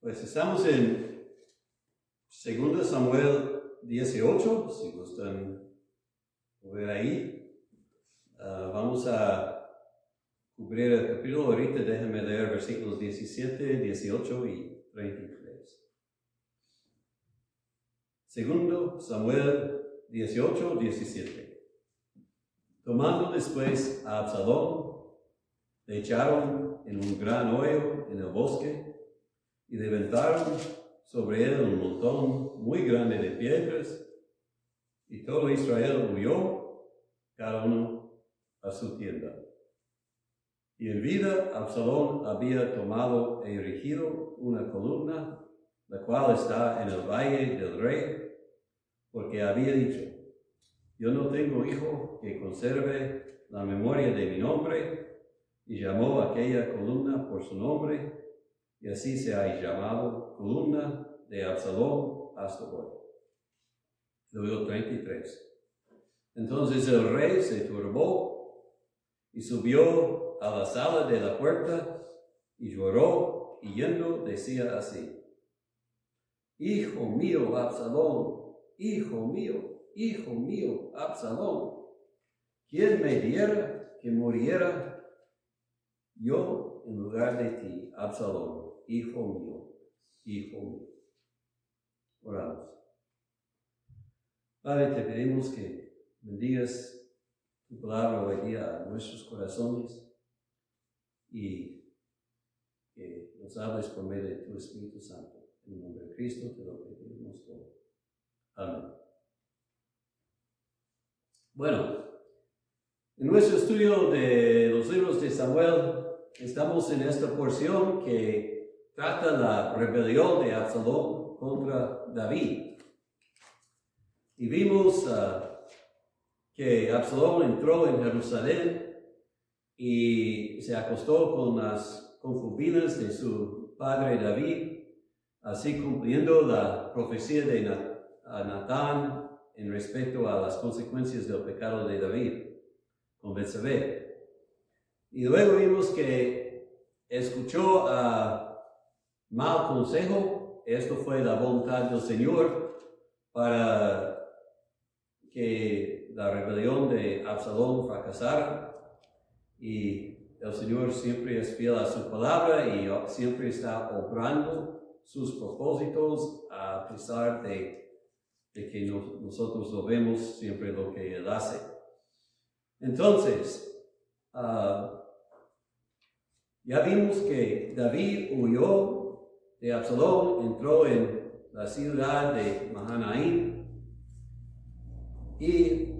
Pues estamos en 2 Samuel 18, si gustan ver ahí. Vamos a cubrir el capítulo. Ahorita déjenme leer versículos 17, 18 y 33. 2 Samuel 18, 17. Tomando después a Absalón, le echaron en un gran hoyo en el bosque y levantaron sobre él un montón muy grande de piedras, y todo Israel huyó, cada uno a su tienda. Y en vida Absalón había tomado e erigido una columna, la cual está en el valle del rey, porque había dicho: yo no tengo hijo que conserve la memoria de mi nombre, y llamó aquella columna por su nombre, y así se ha llamado columna de Absalón hasta hoy. Luego 33. Entonces el rey se turbó y subió a la sala de la puerta y lloró, y yendo decía así: hijo mío Absalón, hijo mío Absalón, ¿quién me diera que muriera yo en lugar de ti, Absalón, hijo mío, hijo mío? Oramos. Padre, te pedimos que bendigas tu palabra hoy día a nuestros corazones y que nos hables por medio de tu Espíritu Santo. En el nombre de Cristo te lo pedimos todo. Amén. Bueno, en nuestro estudio de los libros de Samuel, estamos en esta porción que trata la rebelión de Absalón contra David. Y vimos que Absalón entró en Jerusalén y se acostó con las concubinas de su padre David, así cumpliendo la profecía de Natán en respecto a las consecuencias del pecado de David con Betsabé. Y luego vimos que escuchó mal consejo. Esto fue la voluntad del Señor para que la rebelión de Absalón fracasara, y el Señor siempre es fiel a su palabra y siempre está obrando sus propósitos a pesar de que nosotros no vemos siempre lo que Él hace. Entonces, ya vimos que David huyó de Absalón, entró en la ciudad de Mahanaim, y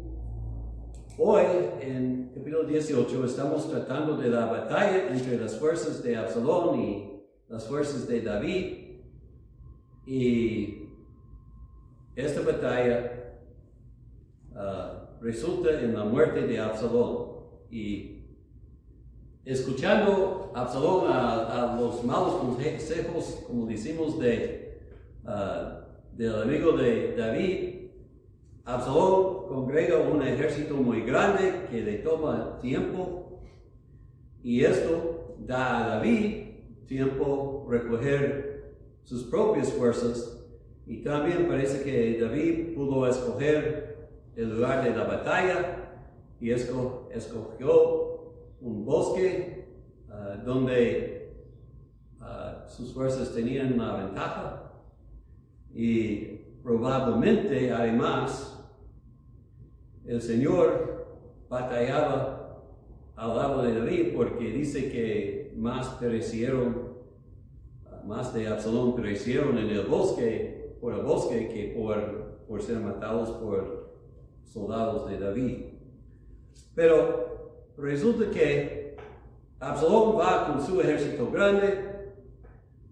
hoy en capítulo 18 estamos tratando de la batalla entre las fuerzas de Absalón y las fuerzas de David, y esta batalla resulta en la muerte de Absalón. Y escuchando Absalón a los malos consejos, como decimos, del amigo de David, Absalón congrega un ejército muy grande que le toma tiempo, y esto da a David tiempo recoger sus propias fuerzas, y también parece que David pudo escoger el lugar de la batalla y escogió un bosque donde sus fuerzas tenían una ventaja, y probablemente además el Señor batallaba al lado de David, porque dice que más de Absalón perecieron en el bosque, por el bosque, que por ser matados por soldados de David. Pero resulta que Absalón va con su ejército grande,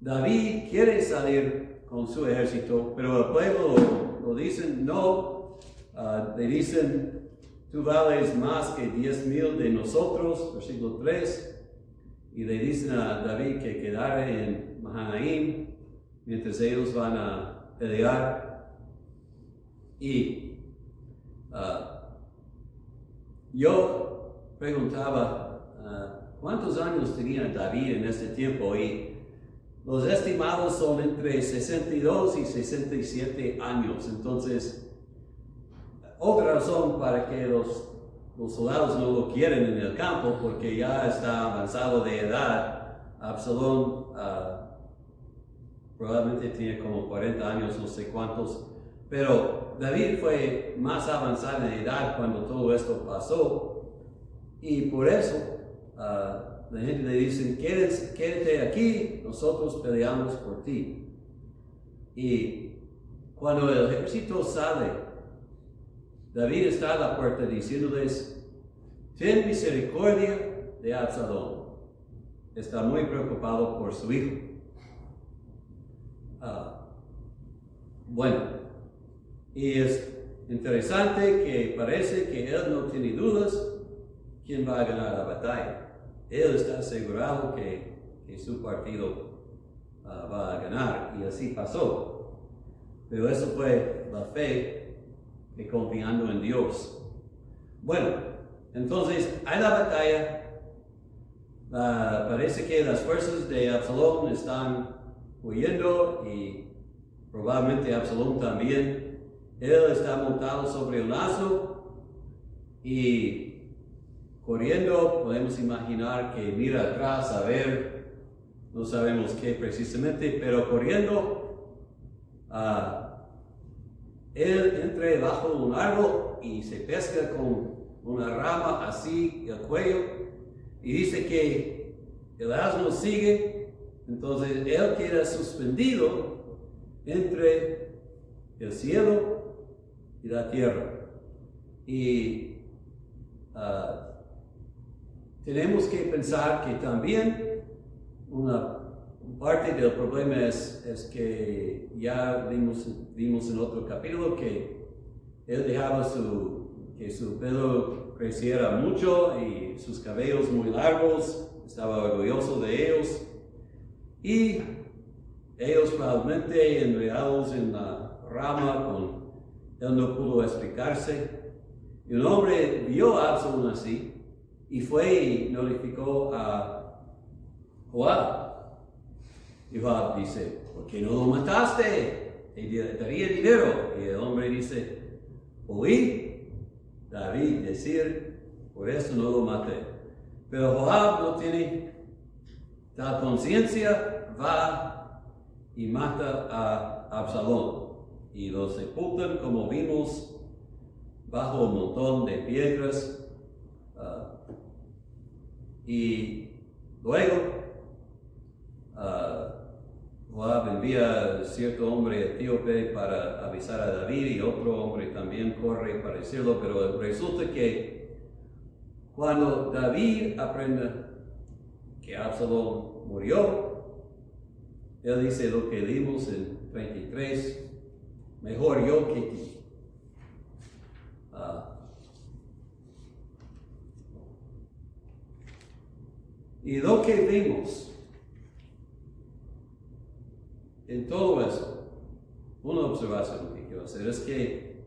David quiere salir con su ejército, pero el pueblo lo dicen no. Le dicen: tú vales más que 10,000 de nosotros, versículo 3, y le dicen a David que quedara en Mahanaim mientras ellos van a pelear. Y yo preguntaba cuántos años tenía David en este tiempo, y los estimados son entre 62 y 67 años. Entonces, otra razón para que los soldados no lo quieren en el campo, porque ya está avanzado de edad. Absalón probablemente tiene como 40 años, no sé cuántos, pero David fue más avanzado en edad cuando todo esto pasó, y por eso la gente le dice, quédate aquí, nosotros peleamos por ti. Y cuando el ejército sale, David está a la puerta diciéndoles, ten misericordia de Absalón. Está muy preocupado por su hijo. Bueno, y es interesante que parece que él no tiene dudas quién va a ganar la batalla. Él está asegurado que su partido va a ganar, y así pasó. Pero eso fue la fe de confiando en Dios. Bueno, entonces hay la batalla. Parece que las fuerzas de Absalón están huyendo, y probablemente Absalón también. Él está montado sobre un asno y corriendo. Podemos imaginar que mira atrás a ver, no sabemos qué precisamente, pero corriendo, él entra debajo de un árbol y se pesca con una rama así el cuello, y dice que el asno sigue. Entonces él queda suspendido entre el cielo y la tierra. Y tenemos que pensar que también una parte del problema es que ya vimos en otro capítulo que él dejaba que su pelo creciera mucho y sus cabellos muy largos, estaba orgulloso de ellos, y ellos probablemente enredados en la rama, él no pudo explicarse. Y un hombre vio a Absalón así y fue y notificó a Joab. Y Joab dice, ¿por qué no lo mataste? Te daría dinero. Y el hombre dice, oí David decir, por eso no lo maté. Pero Joab no tiene tal conciencia, va y mata a Absalón. Y lo sepultan, como vimos, bajo un montón de piedras. Y luego Joab envía a cierto hombre etíope para avisar a David, y otro hombre también corre para decirlo, pero resulta que cuando David aprende que Absalón murió, él dice lo que leímos en 33, mejor yo que ti. Y lo que vimos en todo eso, una observación que quiero hacer es que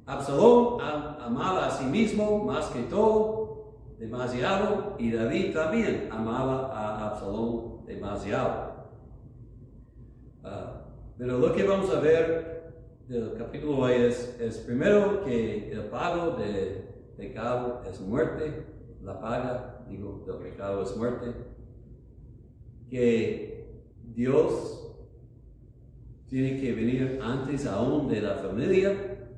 Absalón amaba a sí mismo más que todo, demasiado, y David también amaba a Absalón demasiado. Pero lo que vamos a ver del capítulo hoy es primero que el pago del pecado es muerte, la paga, del pecado es muerte, que Dios tiene que venir antes aún de la familia,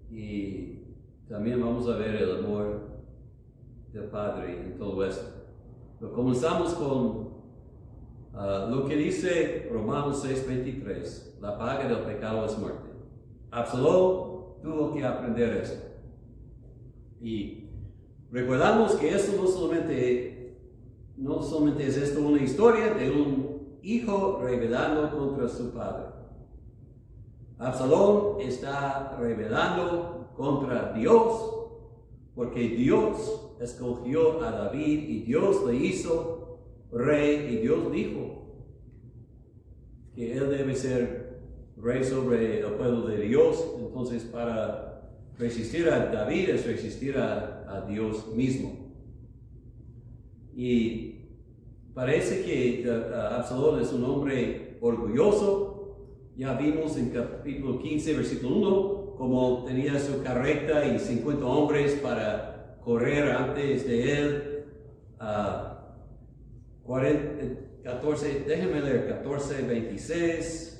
y también vamos a ver el amor del Padre en todo esto. Pero comenzamos con lo que dice Romanos 6:23, la paga del pecado es muerte. Absalón tuvo que aprender esto. Y recordamos que eso no solamente es esto una historia de un hijo rebelando contra su padre. Absalón está rebelando contra Dios, porque Dios escogió a David y Dios le hizo rey, y Dios dijo que él debe ser rey sobre el pueblo de Dios. Entonces, para resistir a David es resistir a Dios mismo. Y parece que Absalón es un hombre orgulloso. Ya vimos en capítulo 15, versículo 1, como tenía su carreta y 50 hombres para correr antes de él. 14, déjenme leer, 14, 26.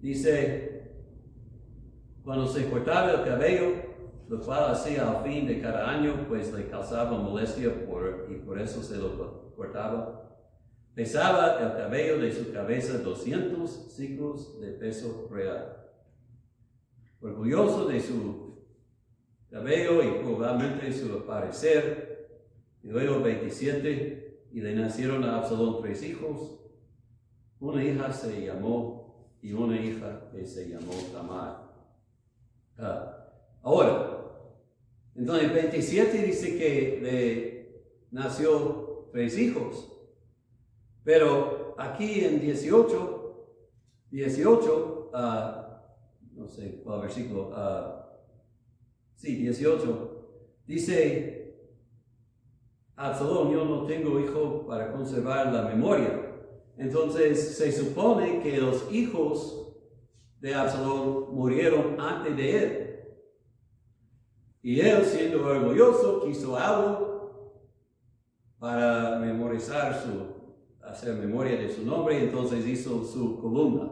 Dice, cuando se cortaba el cabello, lo cual hacía al fin de cada año, pues le causaba molestia y por eso se lo cortaba. Pesaba el cabello de su cabeza 200 ciclos de peso real. Orgulloso de su cabello y probablemente su aparecer. Y luego 27, y le nacieron a Absalón 3 hijos. Una hija se llamó, y una hija que se llamó Tamar. Ahora, entonces 27 dice que le nació 3 hijos. Pero aquí en 18, no sé cuál versículo, 18, dice, Absalón, yo no tengo hijo para conservar la memoria. Entonces se supone que los hijos de Absalón murieron antes de él. Y él, siendo orgulloso, quiso algo para hacer memoria de su nombre, y entonces hizo su columna.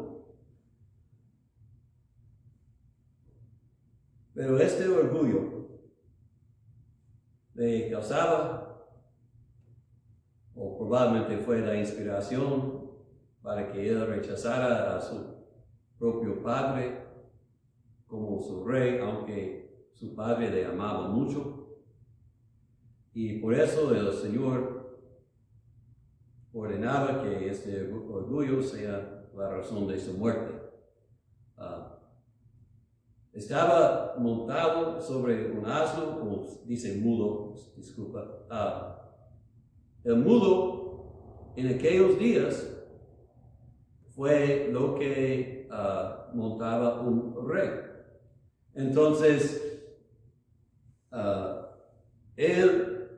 Pero este orgullo le causaba, o probablemente fue la inspiración para que él rechazara a su propio padre como su rey, aunque su padre le amaba mucho. Y por eso el Señor ordenaba que este orgullo sea la razón de su muerte. Estaba montado sobre un asno, o dice mulo, disculpa. El mulo en aquellos días fue lo que montaba un rey. Entonces, él,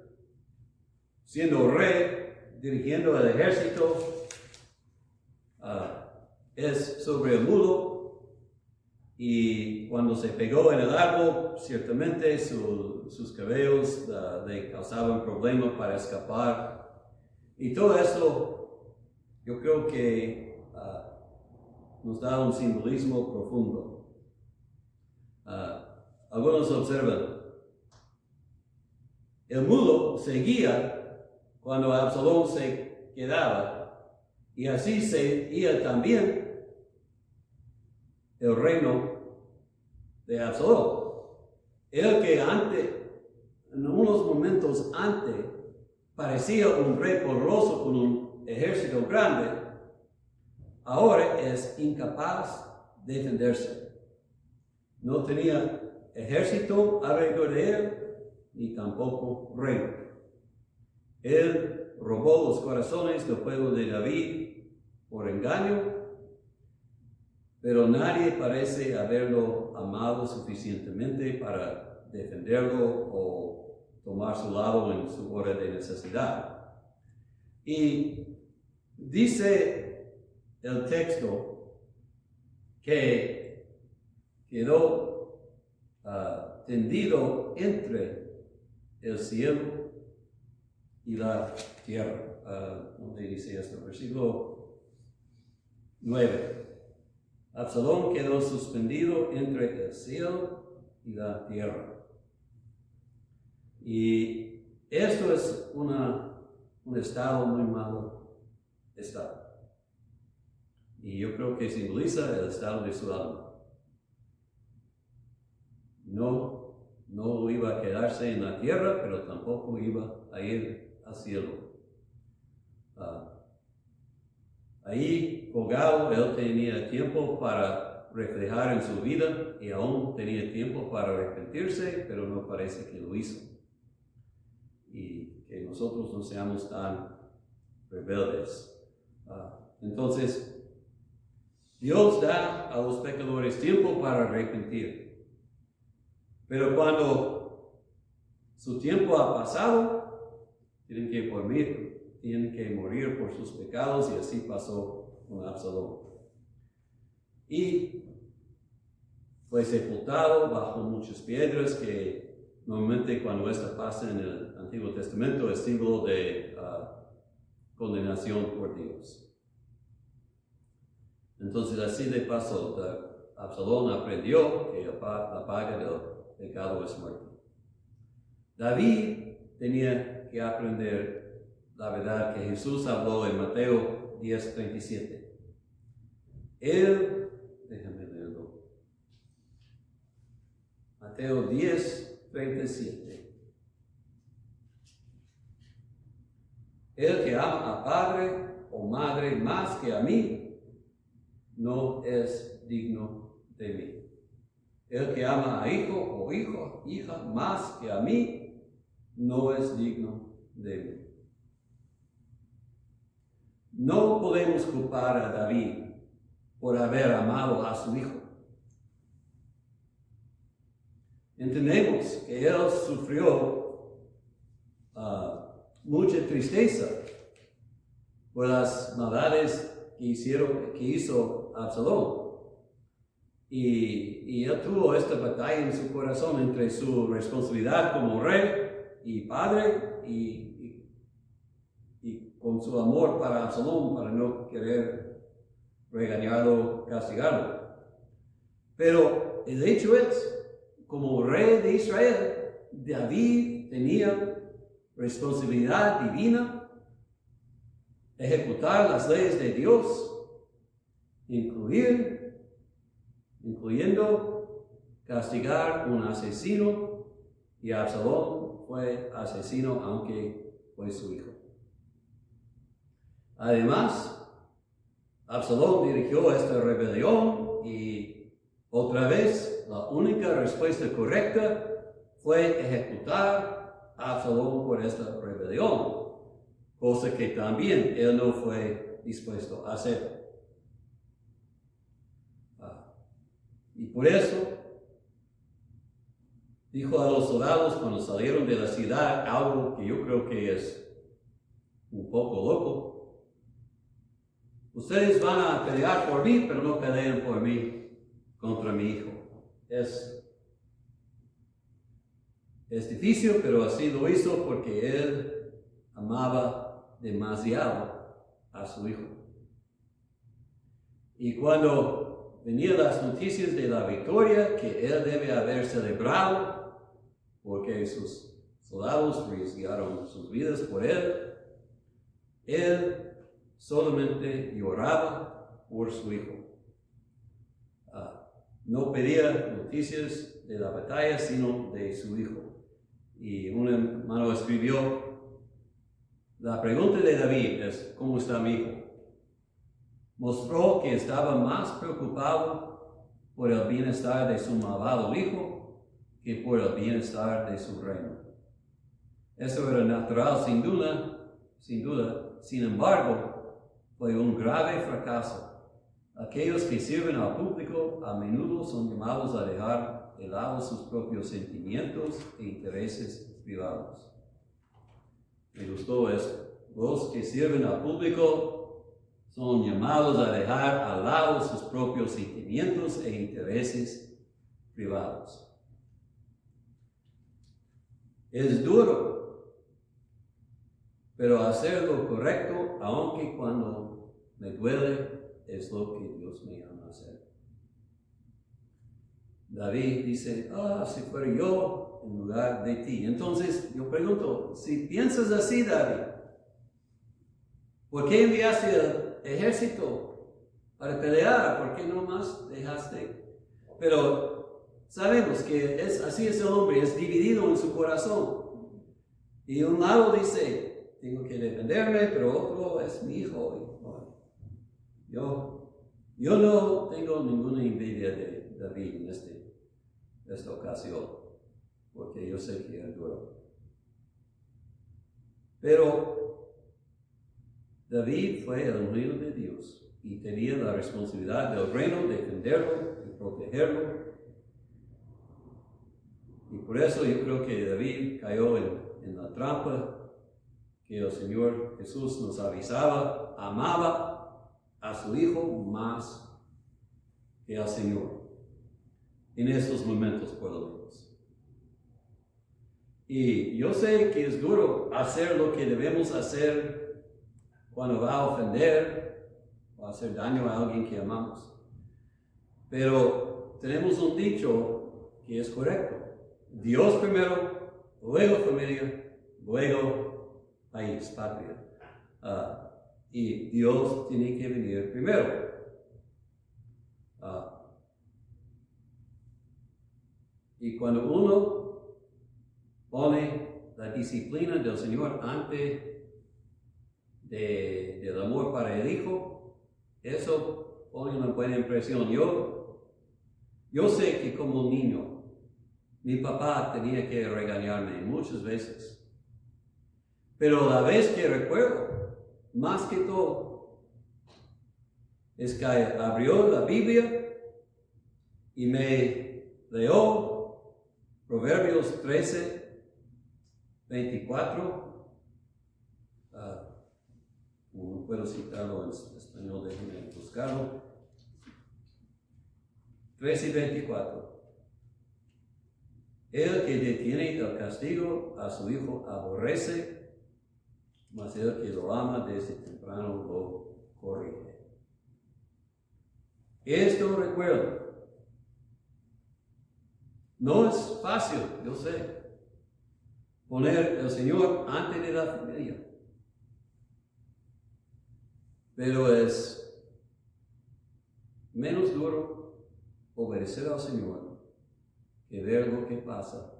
siendo rey, dirigiendo el ejército, es sobre el mulo, y cuando se pegó en el árbol, ciertamente sus cabellos le causaban problemas para escapar. Y todo esto, yo creo que nos da un simbolismo profundo. Algunos observan, el mulo seguía cuando Absalón se quedaba, y así seguía también el reino de Absalón. El que antes, en unos momentos antes, parecía un rey poderoso con un ejército grande, ahora es incapaz de defenderse. No tenía ejército alrededor de él, ni tampoco rey. Él robó los corazones del pueblo de David por engaño, pero nadie parece haberlo amado suficientemente para defenderlo o tomar su lado en su hora de necesidad. Y dice el texto que quedó tendido entre el cielo y la tierra. ¿Dónde dice esto? Versículo 9. Absalón quedó suspendido entre el cielo y la tierra. Y esto es un estado muy malo estado. Y yo creo que simboliza el estado de su alma. No iba a quedarse en la tierra, pero tampoco iba a ir al cielo. Ahí, colgado, él tenía tiempo para reflejar en su vida y aún tenía tiempo para arrepentirse, pero no parece que lo hizo. Y que nosotros no seamos tan rebeldes. Entonces, Dios da a los pecadores tiempo para arrepentir. Pero cuando su tiempo ha pasado, tienen que morir. tiene que morir por sus pecados, y así pasó con Absalón. Y fue sepultado bajo muchas piedras, que normalmente cuando esto pasa en el Antiguo Testamento es símbolo de condenación por Dios. Entonces así le pasó. Absalón aprendió que la paga del pecado es muerte. David tenía que aprender la verdad que Jesús habló en Mateo 10:37. Déjame leerlo. Mateo 10:37. El que ama a padre o madre más que a mí, no es digno de mí. El que ama a hijo o hija más que a mí, no es digno de mí. No podemos culpar a David por haber amado a su hijo. Entendemos que él sufrió mucha tristeza por las maldades que hizo Absalón. Y él tuvo esta batalla en su corazón entre su responsabilidad como rey y padre y con su amor para Absalón, para no querer regañarlo, castigarlo. Pero el hecho es, como rey de Israel, David tenía responsabilidad divina, ejecutar las leyes de Dios, incluyendo castigar un asesino, y Absalón fue asesino aunque fue su hijo. Además, Absalón dirigió esta rebelión y otra vez la única respuesta correcta fue ejecutar a Absalón por esta rebelión, cosa que también él no fue dispuesto a hacer. Y por eso dijo a los soldados cuando salieron de la ciudad algo que yo creo que es un poco loco. Ustedes van a pelear por mí, pero no peleen por mí contra mi hijo. Es difícil, pero así lo hizo porque él amaba demasiado a su hijo. Y cuando venían las noticias de la victoria que él debe haber celebrado, porque sus soldados arriesgaron sus vidas por él solamente lloraba por su hijo. No pedía noticias de la batalla, sino de su hijo. Y un hermano escribió, la pregunta de David es, ¿cómo está mi hijo? Mostró que estaba más preocupado por el bienestar de su malvado hijo que por el bienestar de su reino. Eso era natural, sin duda. Sin embargo, fue un grave fracaso. Aquellos que sirven al público a menudo son llamados a dejar de lado sus propios sentimientos e intereses privados. Me gustó esto. Los que sirven al público son llamados a dejar al lado sus propios sentimientos e intereses privados. Es duro, pero hacer lo correcto, aunque cuando me duele, es lo que Dios me llama a hacer. David dice, si fuera yo en lugar de ti. Entonces yo pregunto, si piensas así, David, ¿por qué enviaste el ejército para pelear? ¿Por qué no más dejaste? Pero sabemos que así es el hombre, es dividido en su corazón. Y un lado dice, tengo que defenderme, pero otro es mi hijo. Yo no tengo ninguna envidia de David en esta ocasión, porque yo sé que es duro. Pero David fue el ungido de Dios y tenía la responsabilidad del reino, defenderlo y protegerlo. Y por eso yo creo que David cayó en la trampa que el Señor Jesús nos avisaba, amaba a su Hijo más que al Señor, en estos momentos por lo menos. Y yo sé que es duro hacer lo que debemos hacer cuando va a ofender o hacer daño a alguien que amamos. Pero tenemos un dicho que es correcto. Dios primero, luego familia, luego país, patria. Y Dios tiene que venir primero. Y cuando uno pone la disciplina del Señor antes del amor para el Hijo, eso pone una buena impresión. Yo sé que como niño, mi papá tenía que regañarme muchas veces. Pero la vez que recuerdo, más que todo, es que abrió la Biblia y me leyó Proverbios 13, 24. No puedo citarlo en español, déjenme buscarlo. 13 y 24. El que detiene el castigo a su hijo aborrece, mas el que lo ama desde temprano lo corrige. Esto recuerdo. No es fácil, yo sé, poner al Señor antes de la familia. Pero es menos duro obedecer al Señor que ver lo que pasa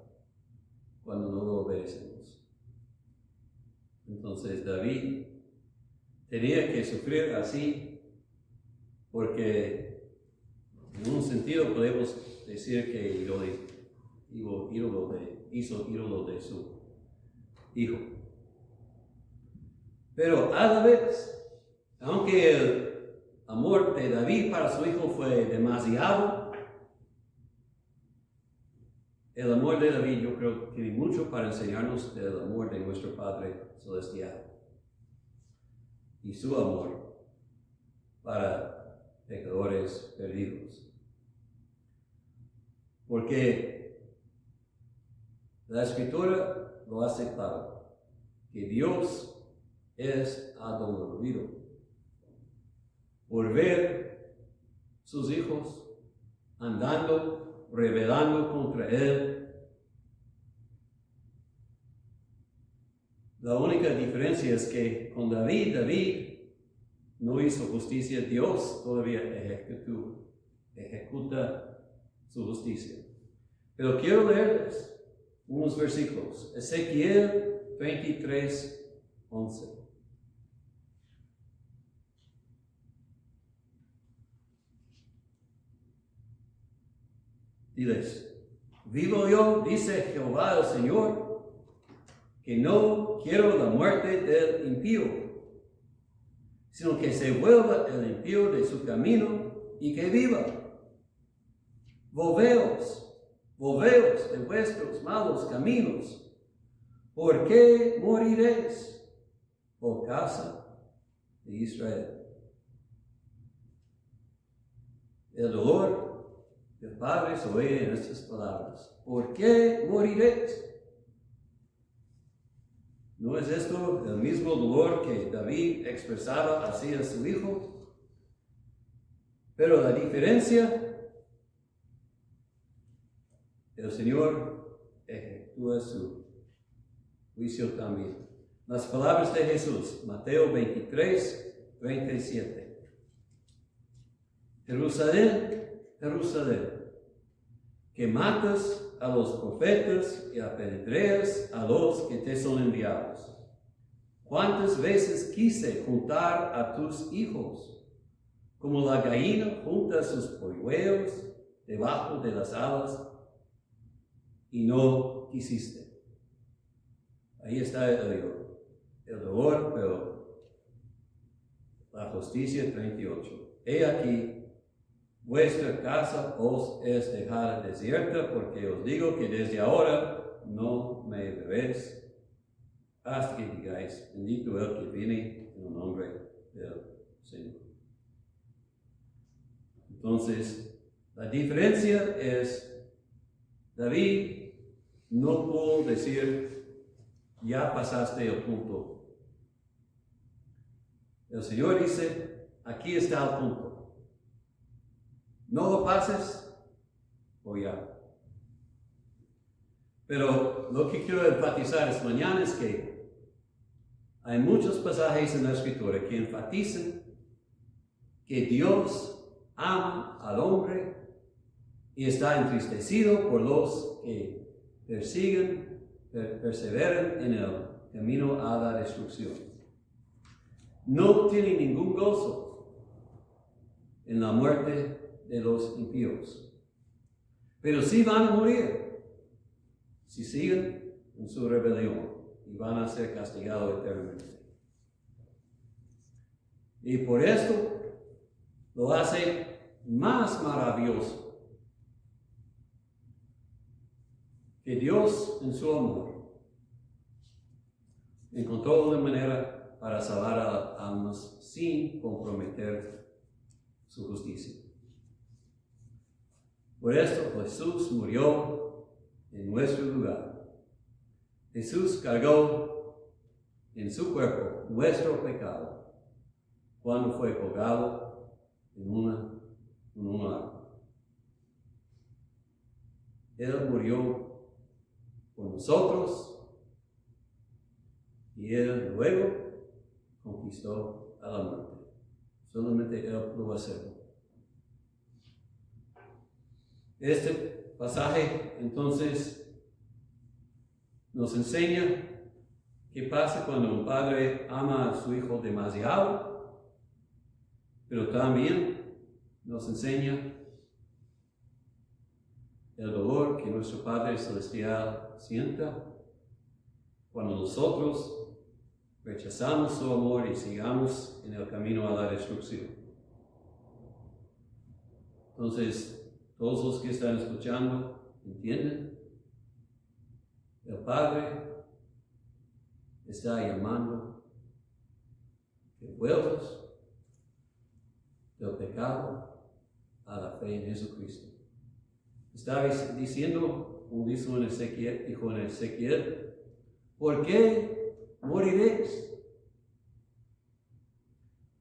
cuando no lo obedecemos. Entonces David tenía que sufrir así porque en un sentido podemos decir que hizo ídolo de su hijo. Pero a la vez, aunque el amor de David para su hijo fue demasiado, el amor de David yo creo que tiene mucho para enseñarnos del amor de nuestro Padre Celestial y su amor para pecadores perdidos. Porque la Escritura lo hace claro, que Dios es adolorido por ver sus hijos andando, rebelando contra Él. La única diferencia es que con David no hizo justicia. Dios todavía ejecuta su justicia. Pero quiero leerles unos versículos. Ezequiel 23, 11. Diles: vivo yo, dice Jehová el Señor, que no quiero la muerte del impío, sino que se vuelva el impío de su camino y que viva. Volveos de vuestros malos caminos, ¿por qué moriréis, oh casa de Israel? El dolor del Padre se oye en estas palabras: ¿por qué moriréis? ¿No es esto el mismo dolor que David expresaba hacia su hijo? Pero la diferencia, el Señor efectúa su juicio también. Las palabras de Jesús, Mateo 23, 37. Jerusalén, Jerusalén, que matas a los profetas y apedreas a los que te son enviados. ¿Cuántas veces quise juntar a tus hijos, como la gallina junta sus polluelos debajo de las alas, y no quisiste? Ahí está el dolor, pero la justicia. 38. He aquí, vuestra casa os es dejada desierta, porque os digo que desde ahora no me veréis hasta que digáis, bendito el que viene en el nombre del Señor. Entonces, la diferencia es, David no pudo decir, ya pasaste el punto. El Señor dice, aquí está el punto. No lo pases o ya. Pero lo que quiero enfatizar esta mañana es que hay muchos pasajes en la Escritura que enfatizan que Dios ama al hombre y está entristecido por los que perseveran en el camino a la destrucción. No tiene ningún gozo en la muerte de los impíos, pero sí van a morir si siguen en su rebelión y van a ser castigados eternamente. Y por esto lo hace más maravilloso que Dios en su amor encontró una manera para salvar a almas sin comprometer su justicia. Por esto Jesús murió en nuestro lugar. Jesús cargó en su cuerpo nuestro pecado cuando fue colgado en un árbol. Él murió por nosotros y Él luego conquistó a la muerte. Solamente Él pudo hacerlo. Este pasaje entonces nos enseña qué pasa cuando un padre ama a su hijo demasiado, pero también nos enseña el dolor que nuestro Padre Celestial sienta cuando nosotros rechazamos su amor y sigamos en el camino a la destrucción. Entonces, todos los que están escuchando, ¿entienden? El Padre está llamando que vuelvas del pecado a la fe en Jesucristo. Está diciendo, como dijo en Ezequiel, ¿por qué moriréis?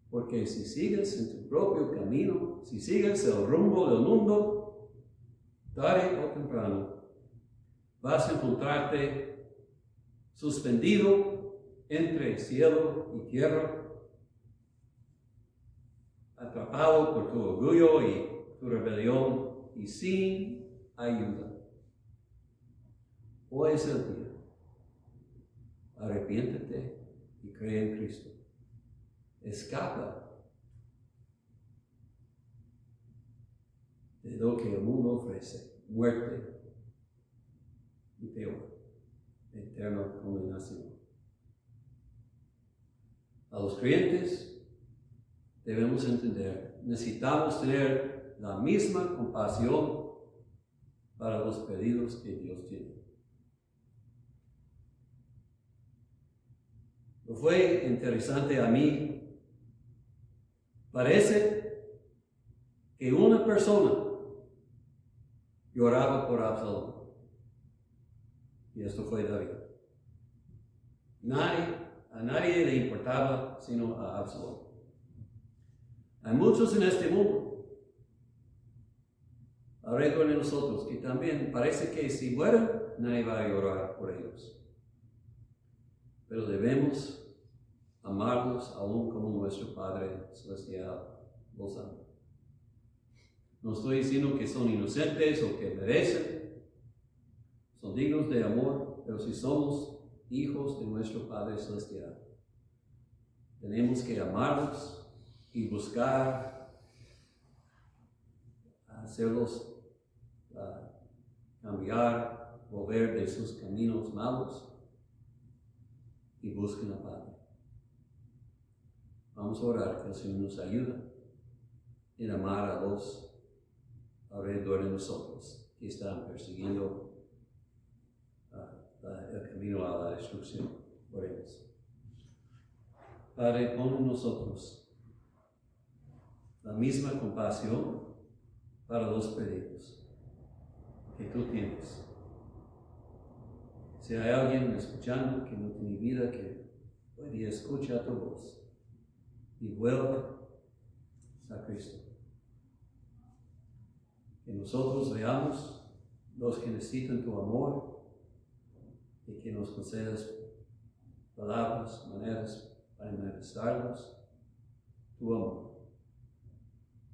Porque si sigues en tu propio camino, si sigues el rumbo del mundo, tarde o temprano, vas a encontrarte suspendido entre cielo y tierra, atrapado por tu orgullo y tu rebelión y sin ayuda. Hoy es el día. Arrepiéntete y cree en Cristo. Escapa de lo que el mundo ofrece, muerte y peor, eterna condenación. A los creyentes debemos entender, necesitamos tener la misma compasión para los pedidos que Dios tiene. Lo fue interesante a mí. Parece que una persona lloraba por Absalón. Y esto fue David. A nadie le importaba sino a Absalón. Hay muchos en este mundo, alrededor de nosotros, que también parece que si mueren, nadie va a llorar por ellos. Pero debemos amarlos aún como nuestro Padre Celestial los ama. No estoy diciendo que son inocentes o que merecen, son dignos de amor, pero si somos hijos de nuestro Padre Celestial, tenemos que amarlos y buscar hacerlos cambiar, volver de sus caminos malos y busquen a Padre. Vamos a orar que el Señor nos ayude en amar a los alrededor de nosotros que están persiguiendo el camino a la destrucción. Oremos. Padre, pon en nosotros la misma compasión para los perdidos que tú tienes. Si hay alguien escuchando que no tiene vida, que hoy día escucha tu voz y vuelva a Cristo. Que nosotros veamos los que necesitan tu amor y que nos concedas palabras, maneras para manifestarnos tu amor,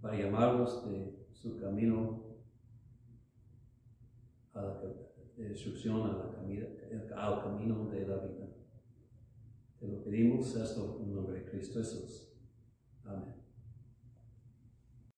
para llamarlos de su camino a la destrucción, al camino de la vida. Te lo pedimos esto en nombre de Cristo Jesús. Amén.